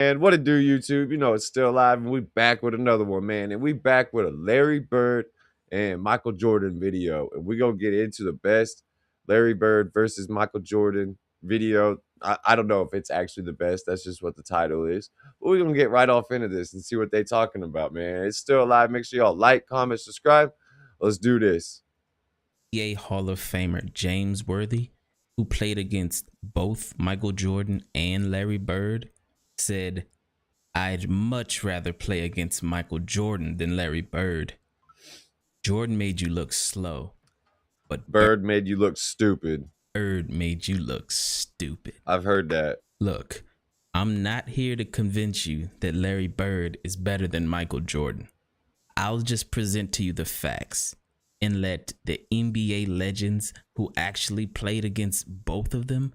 And what it do, YouTube? You know it's still alive, and we back with another one, man. And we back with a Larry Bird and Michael Jordan video, and we gonna get into the best Larry Bird versus Michael Jordan video. I don't know if it's actually the best. That's just what the title is. But we're gonna get right off into this and see what they talking about, man. It's still alive. Make sure y'all like, comment, subscribe. Let's do this. NBA Hall of Famer James Worthy, who played against both Michael Jordan and Larry Bird, said, "I'd much rather play against Michael Jordan than Larry Bird. Jordan made you look slow, but Bird made you look stupid." Bird made you look stupid. I've heard that. Look, I'm not here to convince you that Larry Bird is better than Michael Jordan. I'll just present to you the facts and let the NBA legends who actually played against both of them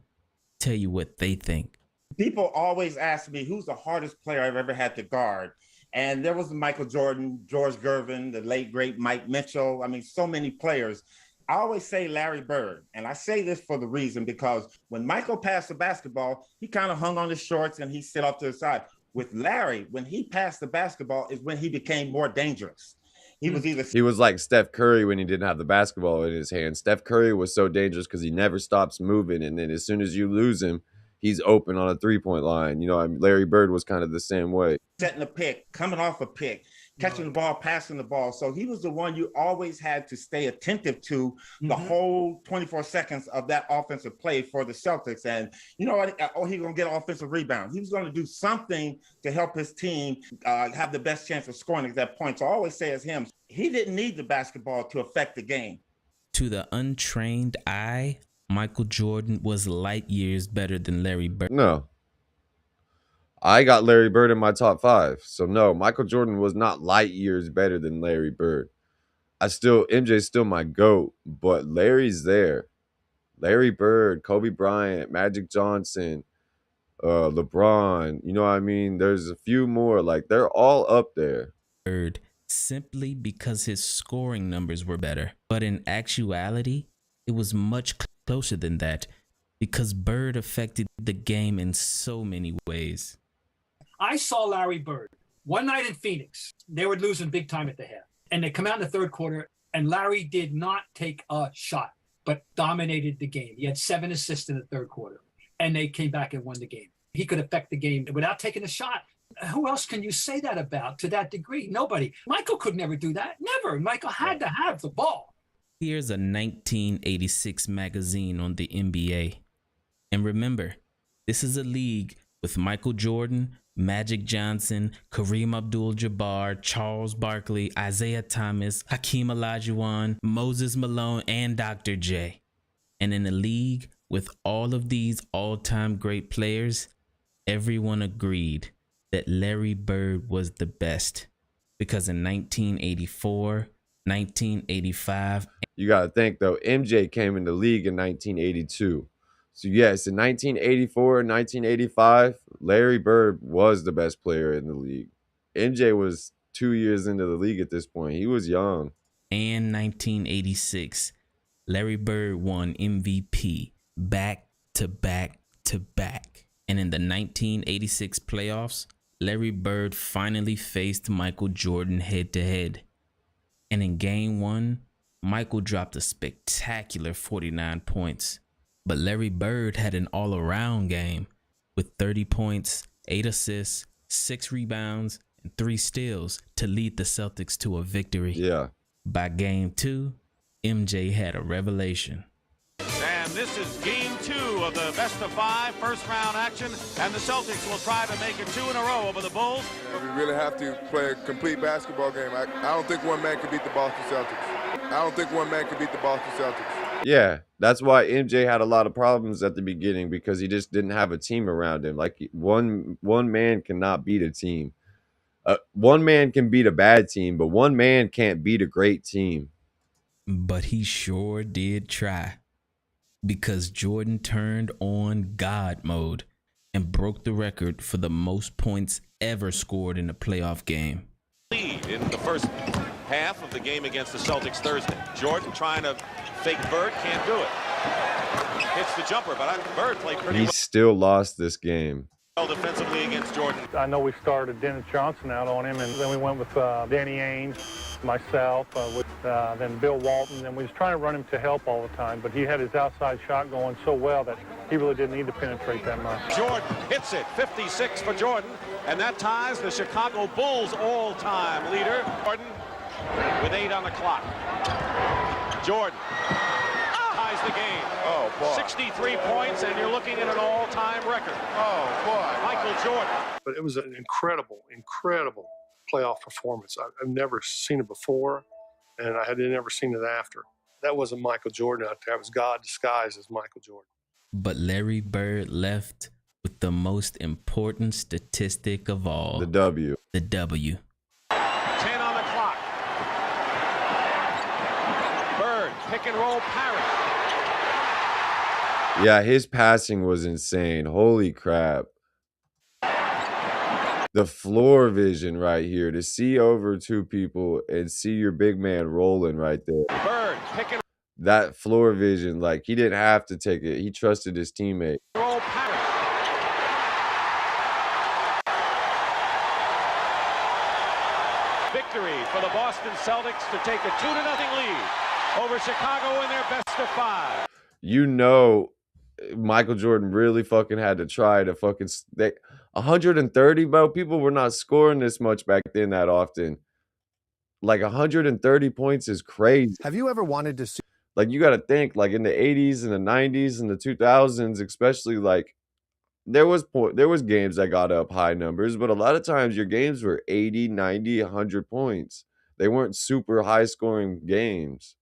tell you what they think." People always ask me who's the hardest player I've ever had to guard. And there was Michael Jordan, George Gervin, the late, great Mike Mitchell. I mean, so many players. I always say Larry Bird. And I say this for the reason because when Michael passed the basketball, he kind of hung on his shorts and he sit off to the side. With Larry, when he passed the basketball is when he became more dangerous. He was like Steph Curry when he didn't have the basketball in his hand. Steph Curry was so dangerous because he never stops moving. And then as soon as you lose him, he's open on a three-point line. You know, Larry Bird was kind of the same way. Setting a pick, coming off a pick, catching the ball, passing the ball. So he was the one you always had to stay attentive to the whole 24 seconds of that offensive play for the Celtics. And you know what? Oh, he's going to get offensive rebounds. He was going to do something to help his team have the best chance of scoring at that point. So I always say as him, he didn't need the basketball to affect the game. To the untrained eye, Michael Jordan was light years better than Larry Bird. No. I got Larry Bird in my top 5. So no, Michael Jordan was not light years better than Larry Bird. MJ's still my GOAT, but Larry's there. Larry Bird, Kobe Bryant, Magic Johnson, LeBron, you know what I mean? There's a few more, like they're all up there. Bird, simply because his scoring numbers were better. But in actuality, it was much closer than that because Bird affected the game in so many ways. I saw Larry Bird one night in Phoenix. They were losing big time at the half. And they come out in the third quarter, and Larry did not take a shot, but dominated the game. He had 7 assists in the third quarter, and they came back and won the game. He could affect the game without taking a shot. Who else can you say that about to that degree? Nobody. Michael could never do that. Never. Michael had to have the ball. Here's a 1986 magazine on the NBA. And remember, this is a league with Michael Jordan, Magic Johnson, Kareem Abdul-Jabbar, Charles Barkley, Isaiah Thomas, Hakeem Olajuwon, Moses Malone, and Dr. J. And in a league with all of these all-time great players, everyone agreed that Larry Bird was the best. Because in 1984, 1985... You got to think, though, MJ came in the league in 1982. So, yes, in 1984 and 1985, Larry Bird was the best player in the league. MJ was 2 years into the league at this point. He was young. And 1986, Larry Bird won MVP back to back to back. And in the 1986 playoffs, Larry Bird finally faced Michael Jordan head to head. And in game 1, Michael dropped a spectacular 49 points. But Larry Bird had an all-around game with 30 points, 8 assists, 6 rebounds, and 3 steals to lead the Celtics to a victory. Yeah. By game 2, MJ had a revelation. And this is game 2 of the best-of-5 first-round action, and the Celtics will try to make it 2 in a row over the Bulls. We really have to play a complete basketball game. I don't think one man can beat the Boston Celtics. Yeah, that's why MJ had a lot of problems at the beginning because he just didn't have a team around him. Like one man cannot beat a team. One man can beat a bad team, but one man can't beat a great team. But he sure did try because Jordan turned on God mode and broke the record for the most points ever scored in a playoff game. Lead in the first half of the game against the Celtics Thursday. Jordan trying to fake Bird, can't do it. Hits the jumper, but Bird played pretty well. He still lost this game. Defensively against Jordan. I know we started Dennis Johnson out on him, and then we went with Danny Ainge, myself, then Bill Walton, and we was trying to run him to help all the time, but he had his outside shot going so well that he really didn't need to penetrate that much. Jordan hits it, 56 for Jordan, and that ties the Chicago Bulls all-time leader. Jordan with 8 on the clock. Jordan ties the game. Oh, boy. 63 points, and you're looking at an all-time record. Oh, boy. Michael Jordan. But it was an incredible playoff performance. I've never seen it before, and I had never seen it after. That wasn't Michael Jordan out there. It was God disguised as Michael Jordan. But Larry Bird left with the most important statistic of all. The W. The W. 10 on the clock. Bird, pick and roll parry. Yeah, his passing was insane. Holy crap. The floor vision right here, to see over 2 people and see your big man rolling right there. Bird, pick and That floor vision, like, he didn't have to take it. He trusted his teammate. roll parry. Victory for the Boston Celtics to take a 2-0 lead over Chicago in their best of 5. You know, Michael Jordan really fucking had to try to fucking 130, bro. People were not scoring this much back then that often. Like 130 points is crazy. Have you ever wanted to see? Like, you got to think, like, in the 80s and the 90s and the 2000s, especially, like, there was games that got up high numbers, but a lot of times your games were 80, 90, 100 points. They weren't super high scoring games.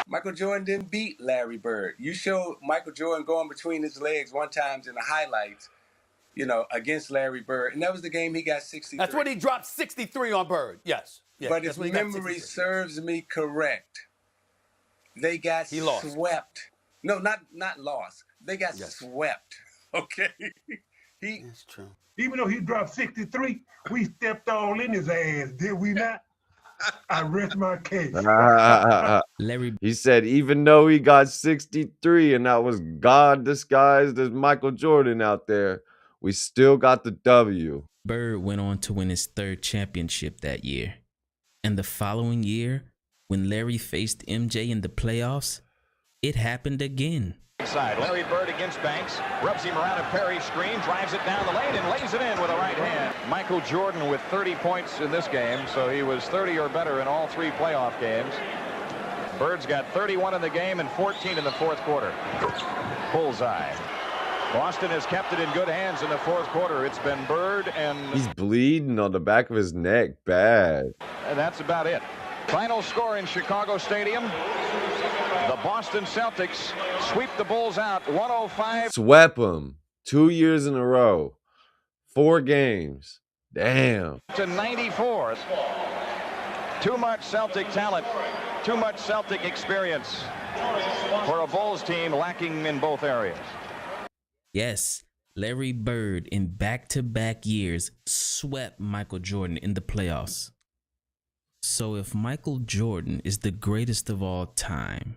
Michael Jordan didn't beat Larry Bird. You showed Michael Jordan going between his legs one time in the highlights, against Larry Bird. And that was the game he got 63. That's when he dropped 63 on Bird. Yes. But if memory serves me correct, they got swept. No, not lost. They got swept. Okay? That's true. Even though he dropped 63, we stepped all in his ass, did we not? I rest my case. Larry He said, even though he got 63 and that was God disguised as Michael Jordan out there, we still got the W. Bird went on to win his 3rd championship that year. And the following year, when Larry faced MJ in the playoffs, it happened again. Side. Larry Bird against Banks, rubs him around a Perry screen, drives it down the lane, and lays it in with a right hand. Michael Jordan with 30 points in this game, so he was 30 or better in all 3 playoff games. Bird's got 31 in the game and 14 in the 4th quarter. Bullseye. Boston has kept it in good hands in the 4th quarter. It's been Bird and... He's bleeding on the back of his neck bad. And that's about it. Final score in Chicago Stadium. The Boston Celtics sweep the Bulls out 105. Swept them 2 years in a row. 4 games. Damn. To 94. Too much Celtic talent. Too much Celtic experience for a Bulls team lacking in both areas. Yes, Larry Bird in back-to-back years swept Michael Jordan in the playoffs. So if Michael Jordan is the greatest of all time,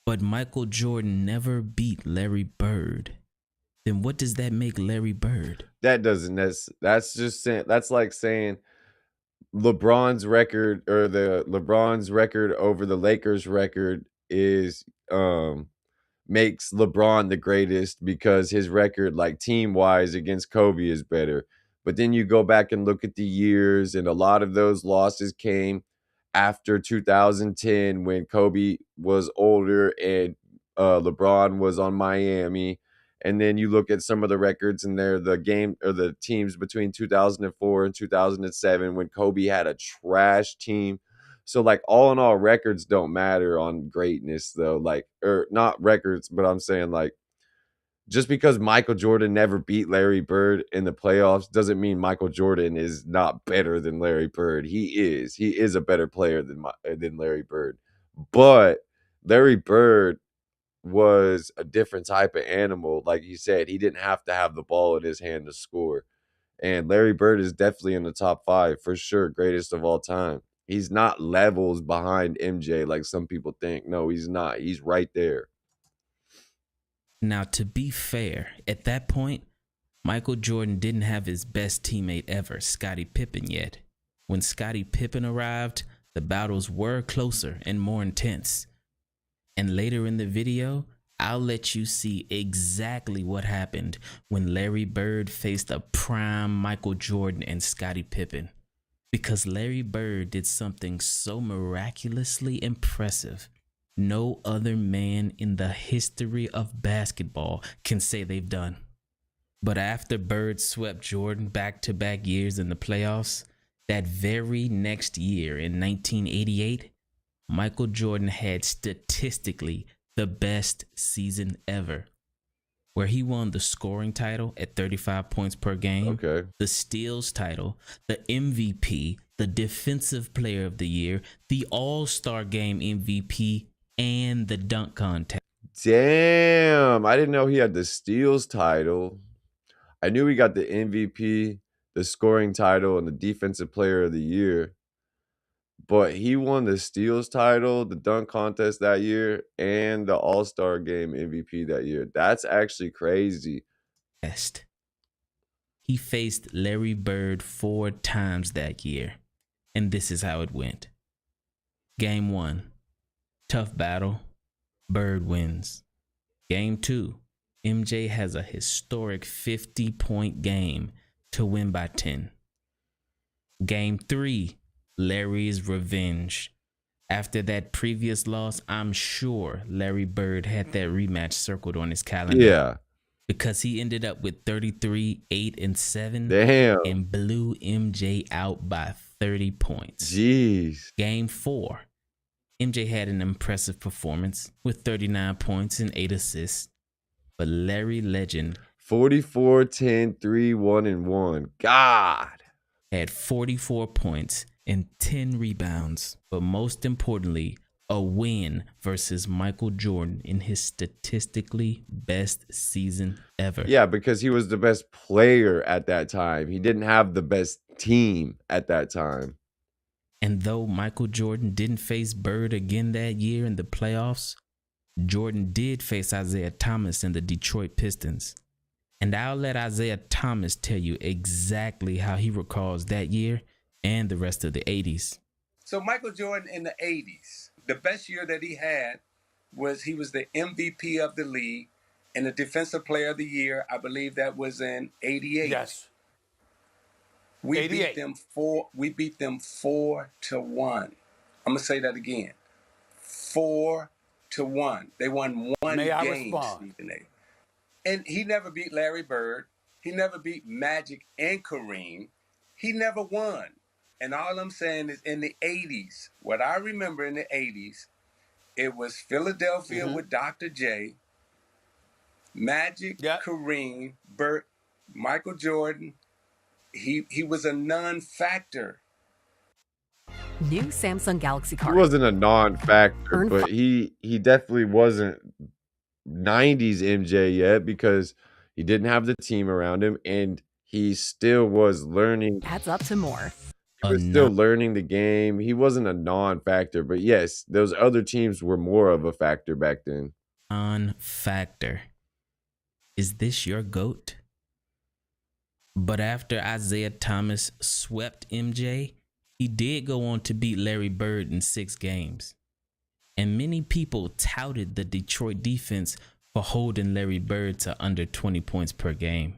but Michael Jordan never beat Larry Bird, then what does that make Larry Bird? That doesn't. That's just saying. That's like saying LeBron's record or the LeBron's record over the Lakers record is makes LeBron the greatest because his record, like team wise, against Kobe is better. But then you go back and look at the years, and a lot of those losses came after 2010 when Kobe was older and LeBron was on Miami. And then you look at some of the records and they're the game or the teams between 2004 and 2007 when Kobe had a trash team. So like all in all, records don't matter on greatness though. Like, or not records, but I'm saying like just because Michael Jordan never beat Larry Bird in the playoffs doesn't mean Michael Jordan is not better than Larry Bird. He is a better player than Larry Bird. But Larry Bird was a different type of animal. Like you said, he didn't have to have the ball in his hand to score. And Larry Bird is definitely in the top 5 for sure, greatest of all time. He's not levels behind MJ like some people think. No, he's not. He's right there. Now, to be fair, at that point, Michael Jordan didn't have his best teammate ever, Scottie Pippen, yet. When Scottie Pippen arrived, the battles were closer and more intense. And later in the video, I'll let you see exactly what happened when Larry Bird faced a prime Michael Jordan and Scottie Pippen. Because Larry Bird did something so miraculously impressive, no other man in the history of basketball can say they've done. But after Bird swept Jordan back-to-back years in the playoffs, that very next year in 1988, Michael Jordan had statistically the best season ever, where he won the scoring title at 35 points per game, the steals title, the MVP, the defensive player of the year, the All-Star Game MVP, and the dunk contest. Damn, I didn't know he had the steals title. I knew he got the MVP, the scoring title, and the defensive player of the year. But he won the steals title, the dunk contest that year, and the All-Star Game MVP that year. That's actually crazy. He faced Larry Bird 4 times that year, and this is how it went. Game 1, tough battle, Bird wins. Game 2, MJ has a historic 50-point game to win by 10. Game 3, Larry's revenge. After that previous loss, I'm sure Larry Bird had that rematch circled on his calendar. Yeah. Because he ended up with 33, 8, and 7. Damn. And blew MJ out by 30 points. Jeez. Game 4. MJ had an impressive performance with 39 points and 8 assists. But Larry Legend 44, 10, 3, 1, and 1. God. Had 44 points and 10 rebounds. But most importantly, a win versus Michael Jordan in his statistically best season ever. Yeah, because he was the best player at that time. He didn't have the best team at that time. And though Michael Jordan didn't face Bird again that year in the playoffs, Jordan did face Isaiah Thomas and the Detroit Pistons. And I'll let Isaiah Thomas tell you exactly how he recalls that year and the rest of the 80s. So Michael Jordan in the 80s, the best year that he had was he was the MVP of the league and the defensive player of the year. I believe that was in 88. Yes. We 88. beat them 4-1. I'm gonna say that again. 4-1. They won one May I game, respond? Stephen A. And he never beat Larry Bird. He never beat Magic and Kareem. He never won. And all I'm saying is in the 80s, what I remember in the 80s, it was Philadelphia with Dr. J, Magic, Kareem, Bird, Michael Jordan. He was a non-factor. New Samsung Galaxy He card. wasn't a non-factor, Earn but he definitely wasn't 90s MJ yet because he didn't have the team around him and he still was learning. Adds up to more. He was still learning the game. He wasn't a non-factor, but yes, those other teams were more of a factor back then. Non-factor. Is this your GOAT? But after Isaiah Thomas swept MJ, he did go on to beat Larry Bird in 6 games. And many people touted the Detroit defense for holding Larry Bird to under 20 points per game.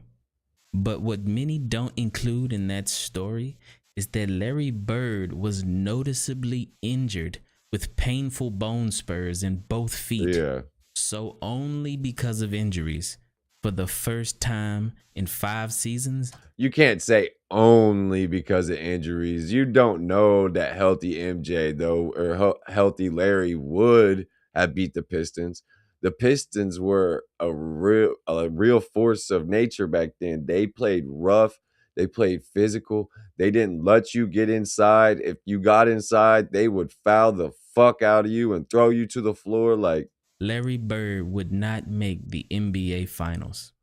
But what many don't include in that story is that Larry Bird was noticeably injured with painful bone spurs in both feet. Yeah. So only because of injuries, for the first time in 5 seasons. You can't say only because of injuries. You don't know that healthy MJ, though, or healthy Larry would have beat the Pistons. The Pistons were a real force of nature back then. They played rough. They played physical. They didn't let you get inside. If you got inside, they would foul the fuck out of you and throw you to the floor like. Larry Bird would not make the NBA Finals.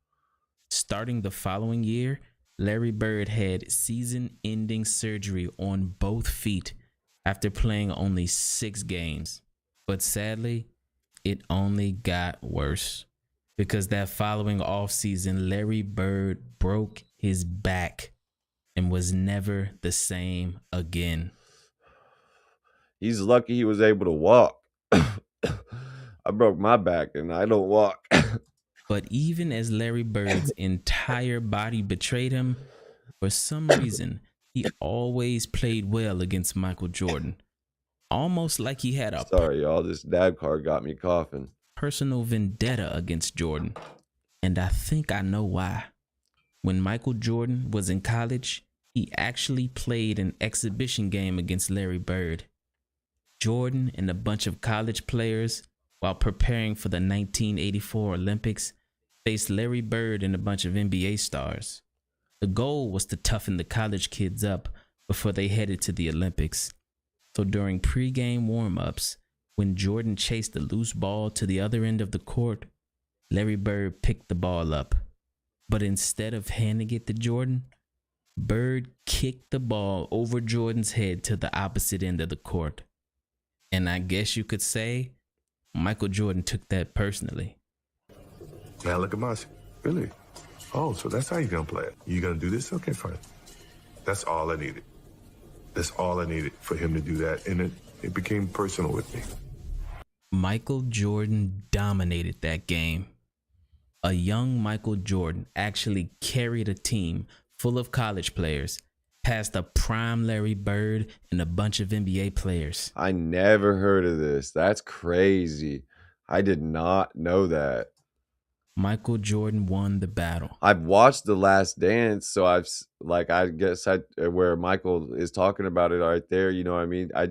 Starting the following year, Larry Bird had season-ending surgery on both feet after playing only 6 games. But sadly, it only got worse. because that following offseason, Larry Bird broke his back and was never the same again. He's lucky he was able to walk. I broke my back and I don't walk. But even as Larry Bird's entire body betrayed him, for some reason, he always played well against Michael Jordan. Almost like he had a Sorry, y'all. This dab card got me coughing. personal vendetta against Jordan. And I think I know why. When Michael Jordan was in college, he actually played an exhibition game against Larry Bird. Jordan and a bunch of college players, while preparing for the 1984 Olympics, faced Larry Bird and a bunch of NBA stars. The goal was to toughen the college kids up before they headed to the Olympics. So during pre-game warm-ups, when Jordan chased the loose ball to the other end of the court, Larry Bird picked the ball up. But instead of handing it to Jordan, Bird kicked the ball over Jordan's head to the opposite end of the court. And I guess you could say Michael Jordan took that personally. Now look at Mossy. Really? Oh, so that's how you're going to play it. You going to do this? Okay, fine. That's all I needed. That's all I needed for him to do that. And it became personal with me. Michael Jordan dominated that game. A young Michael Jordan actually carried a team full of college players past a prime Larry Bird and a bunch of NBA players. I never heard of this. That's crazy. I did not know that. Michael Jordan won the battle. I've watched The Last Dance, so I guess where Michael is talking about it right there, you know what I mean? Or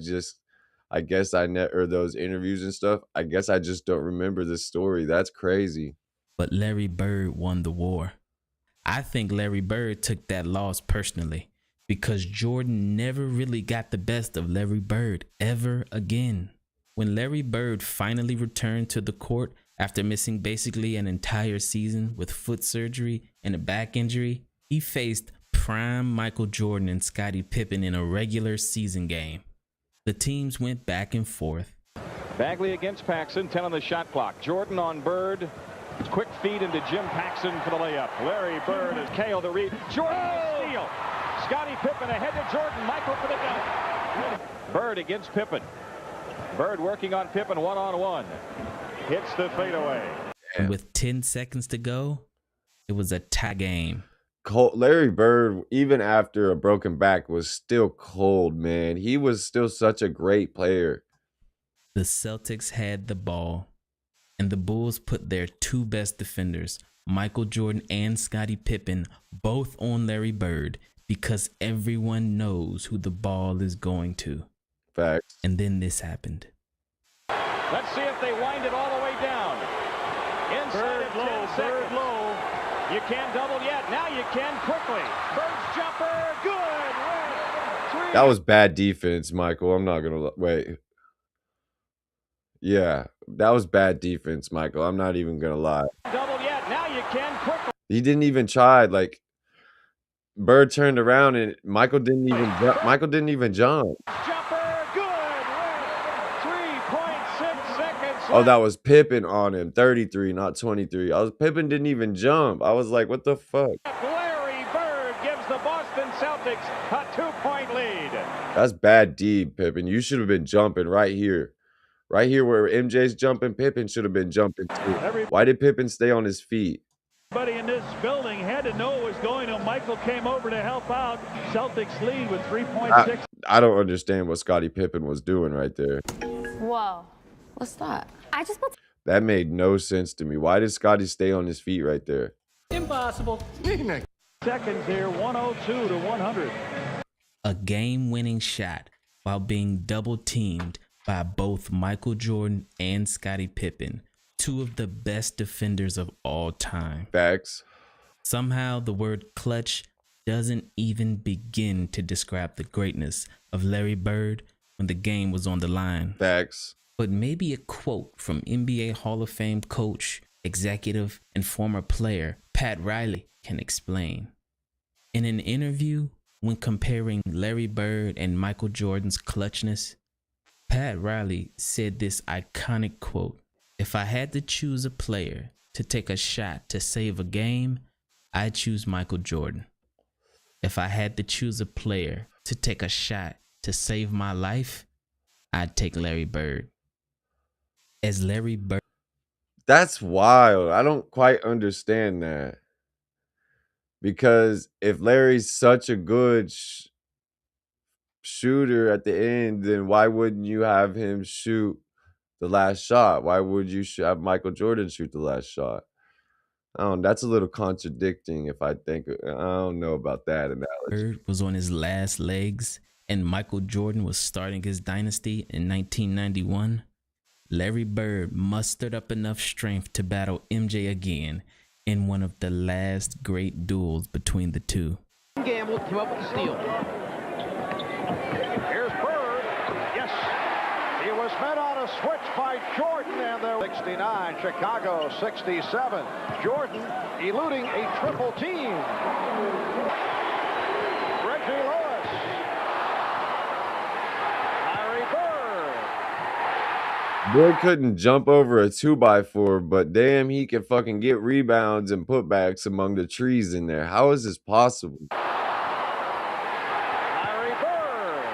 those interviews and stuff, I guess I just don't remember this story. That's crazy. But Larry Bird won the war. I think Larry Bird took that loss personally because Jordan never really got the best of Larry Bird ever again. When Larry Bird finally returned to the court after missing basically an entire season with foot surgery and a back injury, he faced prime Michael Jordan and Scottie Pippen in a regular season game. The teams went back and forth. Bagley against Paxson, 10 on the shot clock. Jordan on Bird. Quick feed into Jim Paxson for the layup. Larry Bird has KO the read. Jordan the steal. Scottie Pippen ahead to Jordan. Michael for the dunk. Bird against Pippen. Bird working on Pippen one-on-one. Hits the fadeaway. And with 10 seconds to go, it was a tie game. Larry Bird, even after a broken back, was still cold, man. He was still such a great player. The Celtics had the ball, and the Bulls put their two best defenders, Michael Jordan and Scottie Pippen, both on Larry Bird because everyone knows who the ball is going to. Facts. And then this happened. Let's see if they wind it all the way down. Inside Bird low, Bird low. You can't double yet. Now you can quickly. Bird's jumper, good. Three. That was bad defense, Michael. I'm not gonna wait. Yeah, that was bad defense, Michael. I'm not even gonna lie. Double yet. Now you can quickly. He didn't even try. Like Bird turned around and Michael didn't even jump. Jumper, good. 3.6 seconds. Oh, that was Pippen on him. 33, not 23. Pippen didn't even jump. I was like, what the fuck? Larry Bird gives the Boston Celtics a 2-point lead. That's bad D, Pippen. You should have been jumping right here. Right here where MJ's jumping, Pippen should have been jumping too. Why did Pippen stay on his feet? Everybody in this building had to know it was going on. Michael came over to help out. Celtics lead with 3.6. I don't understand what Scottie Pippen was doing right there. Whoa. What's that? That made no sense to me. Why did Scottie stay on his feet right there? Impossible. Seconds here, 102 to 100. A game-winning shot while being double-teamed by both Michael Jordan and Scottie Pippen, two of the best defenders of all time. Facts. Somehow the word clutch doesn't even begin to describe the greatness of Larry Bird when the game was on the line. Facts. But maybe a quote from NBA Hall of Fame coach, executive, and former player Pat Riley can explain. In an interview, when comparing Larry Bird and Michael Jordan's clutchness, Pat Riley said this iconic quote, "If I had to choose a player to take a shot to save a game, I'd choose Michael Jordan. If I had to choose a player to take a shot to save my life, I'd take Larry Bird. As Larry Bird. That's wild. I don't quite understand that. Because if Larry's such a good shooter at the end, then why wouldn't you have him shoot the last shot? Why would you have Michael Jordan shoot the last shot? I don't know. That's a little contradicting if I think. I don't know about that analogy. Bird was on his last legs and Michael Jordan was starting his dynasty in 1991. Larry Bird mustered up enough strength to battle MJ again in one of the last great duels between the two. Gamble came up with the steal. Here's Bird. Yes. He was met on a switch by Jordan, and there 69, Chicago 67. Jordan eluding a triple team. Reggie Lewis. Larry Bird. Boy couldn't jump over a 2x4, but damn, he can fucking get rebounds and putbacks among the trees in there. How is this possible? Larry Bird.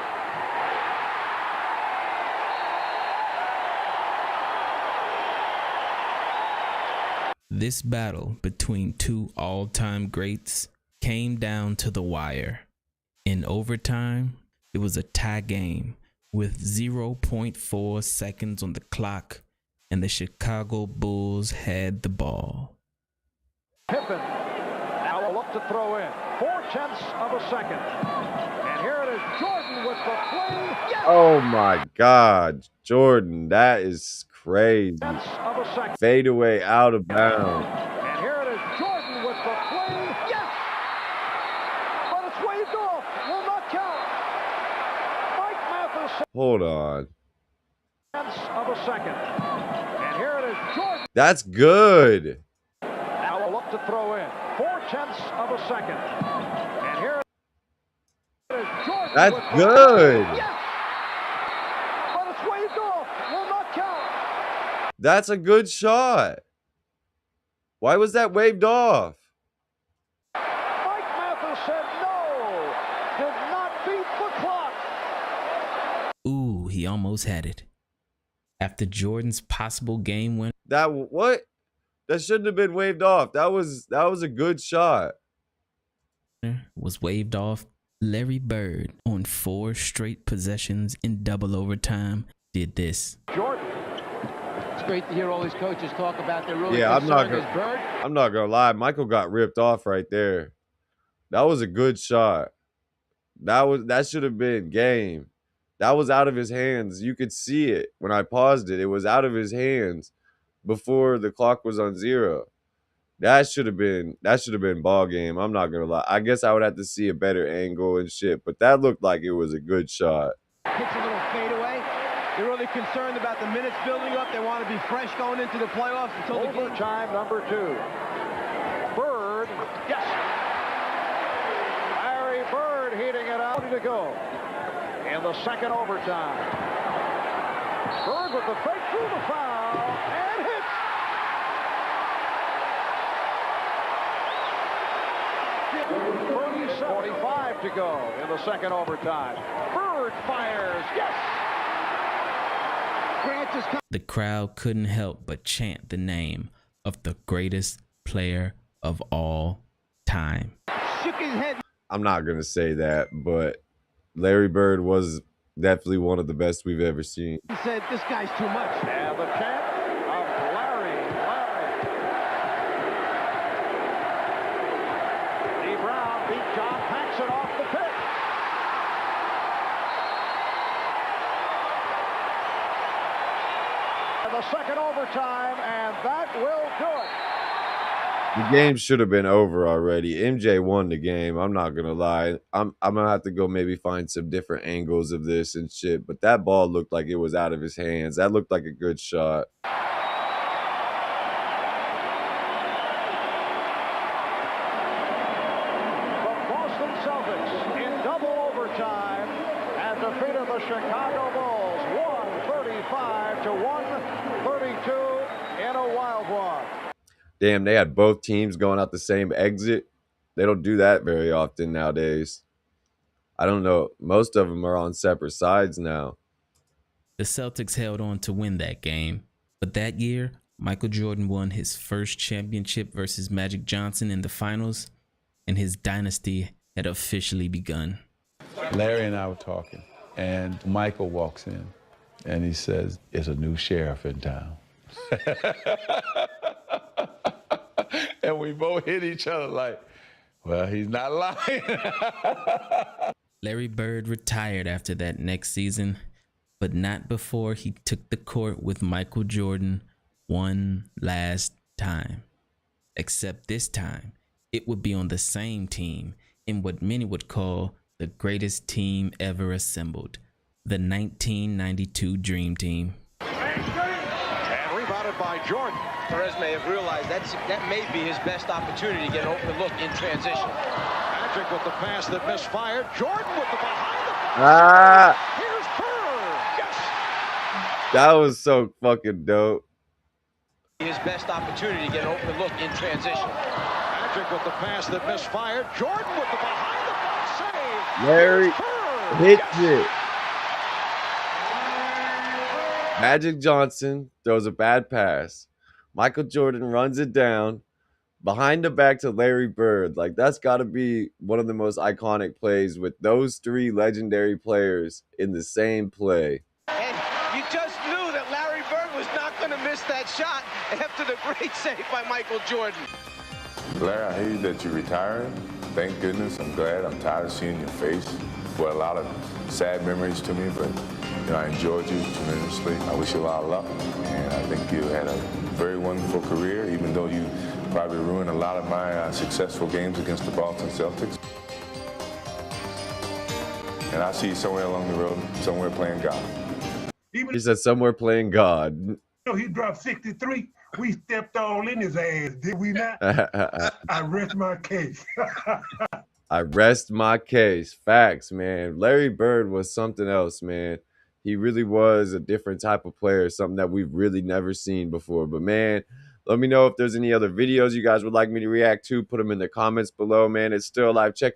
This battle between two all-time greats came down to the wire. In overtime, it was a tie game with 0.4 seconds on the clock, and the Chicago Bulls had the ball. Pippen now will look to throw in. 0.4 of a second. And here it is, Jordan with the play. Yes! Oh my God, Jordan, that is crazy. Of a second. Fade away out of bounds. And here it is, Jordan with the play. Yes! But it's waved off. Will not count. Mike Mathis. Hold on. Of a second. And here it is, Jordan. That's good. Now will look to throw in. 0.4 of a second. And here it is, Jordan. That's with the good. play. Yes! But it's waved off. Will not count. That's a good shot. Why was that waved off? Mike Mathis said no. Did not beat the clock. Ooh, he almost had it. After Jordan's possible game win, What? That shouldn't have been waved off. That was a good shot. was waved off, Larry Bird, on 4 straight possessions in double overtime, did this. Jordan. It's great to hear all these coaches talk about their really Yeah, I'm not Bird. gonna lie. Michael got ripped off right there. That was a good shot. That should have been game. That was out of his hands. You could see it when I paused it. It was out of his hands before the clock was on 0. That should have been ball game. I'm not gonna lie. I guess I would have to see a better angle and shit, but that looked like it was a good shot. Hits a little fadeaway. They're really concerned about the minutes building up. They want to be fresh going into the playoffs until the game. Overtime number 2. Bird. Yes. Larry Bird heating it out to go in the second overtime. Bird with the fake through the foul and hits. Bird 45 to go in the second overtime. Bird fires. Yes. The crowd couldn't help but chant the name of the greatest player of all time. Shook his head. I'm not gonna say that, but Larry Bird was definitely one of the best we've ever seen. He said, "This guy's too much." And the chant of Larry. Lee Brown beat John Paxson off the pitch. And the second overtime, and that will do it. The game should have been over already. MJ won the game. I'm not gonna lie. I'm gonna have to go maybe find some different angles of this and shit. But that ball looked like it was out of his hands. That looked like a good shot. The Boston Celtics in double overtime have defeated the Chicago Bulls 135 to 132 in a wild one. Damn, they had both teams going out the same exit. They don't do that very often nowadays. I don't know. Most of them are on separate sides now. The Celtics held on to win that game, but that year, Michael Jordan won his first championship versus Magic Johnson in the finals, and his dynasty had officially begun. Larry and I were talking, and Michael walks in, and he says, "It's a new sheriff in town." And we both hit each other like, well, he's not lying. Larry Bird retired after that next season, but not before he took the court with Michael Jordan one last time. Except this time, it would be on the same team in what many would call the greatest team ever assembled, the 1992 Dream Team. And rebounded by Jordan. Perez may have realized that may be his best opportunity to get an open look in transition. Magic with the pass that misfired. Jordan with the behind the Ah, Here's Bird. Yes. that was so fucking dope. His best opportunity to get an open look in transition. Magic with the pass that misfired. Jordan with the behind the back save. Larry hits it. Magic Johnson throws a bad pass. Michael Jordan runs it down behind the back to Larry Bird. Like, that's got to be one of the most iconic plays with those three legendary players in the same play. And you just knew that Larry Bird was not going to miss that shot after the great save by Michael Jordan. Larry, I hear that you're retiring. Thank goodness. I'm glad. I'm tired of seeing your face. Well, a lot of sad memories to me, but I enjoyed you tremendously. I wish you a lot of luck, and I think you had a very wonderful career, even though you probably ruined a lot of my successful games against the Boston Celtics. And I'll see you somewhere along the road, somewhere playing God. He said somewhere playing God. He dropped 63. We stepped all in his ass, did we not? I rest my case. I rest my case. Facts, man. Larry Bird was something else, man. He really was a different type of player, something that we've really never seen before. But, man, let me know if there's any other videos you guys would like me to react to. Put them in the comments below, man. It's Still Alive. Check